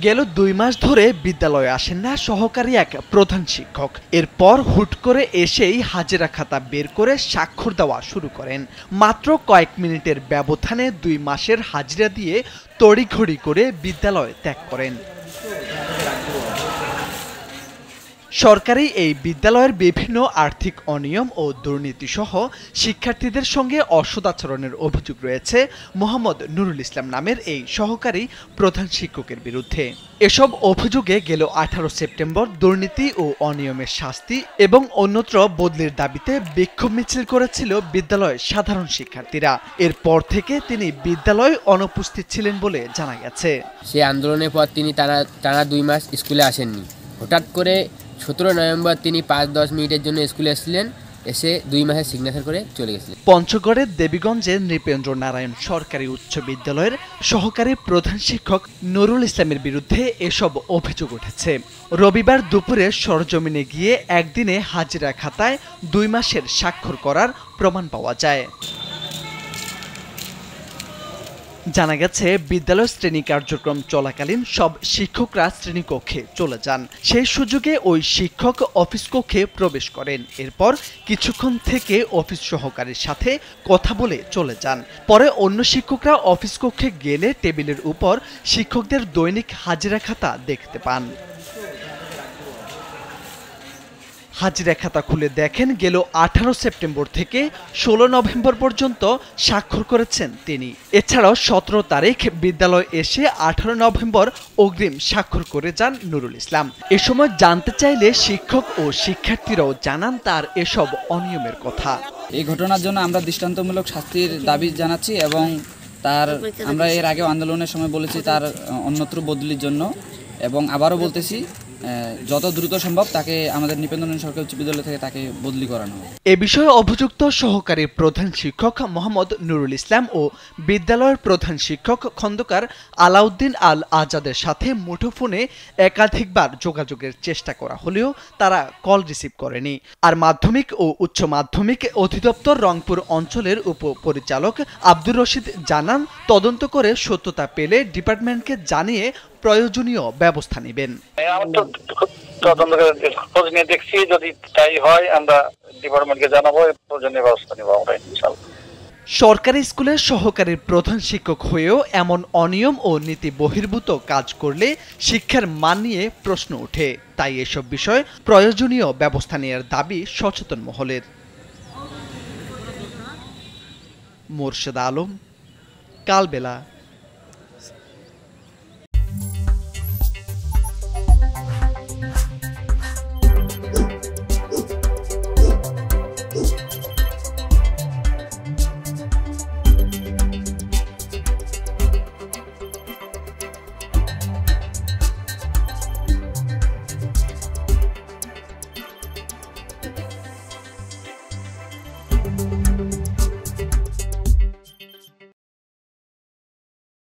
গেল ২ মাস ধরে বিদ্যালয়ে আসেন না সহকারী এক প্রধান শিক্ষক। এরপর হুট করে এসেই হাজিরা খাতা বের করে স্বাক্ষর দেওয়া শুরু করেন। মাত্র কয়েক মিনিটের ব্যবধানে ২ মাসের হাজিরা দিয়ে তড়িঘড়ি করে বিদ্যালয় ত্যাগ করেন। সরকারি এই বিদ্যালয়ের বিভিন্ন আর্থিক অনিয়ম ও দুর্নীতি সহ শিক্ষার্থীদের সঙ্গে অসদাচরণের অভিযোগ রয়েছে মোহাম্মদ নুরুল ইসলাম নামের এই সহকারী প্রধান শিক্ষকের বিরুদ্ধে। এসব অভিযোগে গেল ১৮ সেপ্টেম্বর দুর্নীতি ও অনিয়মের শাস্তি এবং অন্যত্র বদলির দাবিতে বিক্ষোভ মিছিল করেছিল বিদ্যালয়ের সাধারণ শিক্ষার্থীরা। এরপর থেকে তিনি বিদ্যালয়ে অনুপস্থিত ছিলেন বলে জানা গেছে। সেই আন্দোলনের পর তিনি টানা ২ মাস স্কুলে আসেননি। হঠাৎ করে ১৭ নভেম্বর তিনি ৫-১০ মিনিটের জন্য স্কুলে এসেছিলেন, এসে ২ মাসের সিগনেচার করে চলে গেছিলেন। পঞ্চগড়ের দেবীগঞ্জের নৃপেন্দ্র নারায়ণ সরকারি উচ্চ বিদ্যালয়ের সহকারী প্রধান শিক্ষক নুরুল ইসলামের বিরুদ্ধে এসব অভিযোগ উঠেছে। রবিবার দুপুরে সরজমিনে গিয়ে একদিনে হাজিরা খাতায় ২ মাসের স্বাক্ষর করার প্রমাণ পাওয়া যায়। জানা গেছে, বিদ্যালয় শ্রেণী কার্যক্রম চলাকালীন সব শিক্ষকরা শ্রেণীকক্ষে চলে যান। সেই সুযোগে ওই শিক্ষক অফিস কক্ষে প্রবেশ করেন। এরপর কিছুক্ষণ থেকে অফিস সহকারীর সাথে কথা বলে চলে যান। পরে অন্য শিক্ষকরা অফিস কক্ষে গেলে টেবিলের উপর শিক্ষকদের দৈনিক হাজিরা খাতা দেখতে পান। হাজিরা খাতা খুলে দেখেন গেল ১৮ সেপ্টেম্বর থেকে ১৬ নভেম্বর পর্যন্ত স্বাক্ষর করেছেন তিনি। এছাড়াও ১৭ তারিখ বিদ্যালয়ে এসে ১৮ নভেম্বর অগ্রিম স্বাক্ষর করে যান নুরুল ইসলাম। এ সময় জানতে চাইলে শিক্ষক ও শিক্ষার্থীরাও জানান তার এসব অনিয়মের কথা। এই ঘটনার জন্য আমরা দৃষ্টান্তমূলক শাস্তির দাবি জানাচ্ছি এবং আমরা এর আগে আন্দোলনের সময় বলেছি তার অন্যত্র বদলির জন্য, এবং আবারও বলতেছি যত দ্রুত সম্ভব তাকে আমাদের নৃপেন্দ্র নারায়ণ সরকারি উচ্চ বিদ্যালয় থেকে তাকে বদলি করানো হবে। এ বিষয়ে অভিযুক্ত সহকারী প্রধান শিক্ষক মোহাম্মদ নুরুল ইসলাম ও বিদ্যালয়ের প্রধান শিক্ষক খন্দকার আলাউদ্দিন আল আজাদের সাথে মুঠোফোনে একাধিকবার যোগাযোগের চেষ্টা করা হলেও তারা কল রিসিভ করেনি। আর মাধ্যমিক ও উচ্চ মাধ্যমিক অধিদপ্তর রংপুর অঞ্চলের উপপরিচালক আব্দুর রশিদ জানান, তদন্ত করে সত্যতা পেলে ডিপার্টমেন্টকে জানিয়ে প্রয়োজনীয় ব্যবস্থা নেবেন। দেখছি যদি তাই হয় আমরা ডিপার্টমেন্টকে জানাবো, প্রয়োজনীয় ব্যবস্থা নেব আমরা ইনশাআল্লাহ। সরকারি স্কুলের সহকারী প্রধান শিক্ষক হয়েও এমন অনিয়ম ও নীতি বহির্ভূত কাজ করলে শিক্ষার মান নিয়ে প্রশ্ন ওঠে। তাই এসব বিষয়ে প্রয়োজনীয় ব্যবস্থা নেওয়ার দাবি সচেতন মহলের। মোর্শেদ আলম, কালবেলা।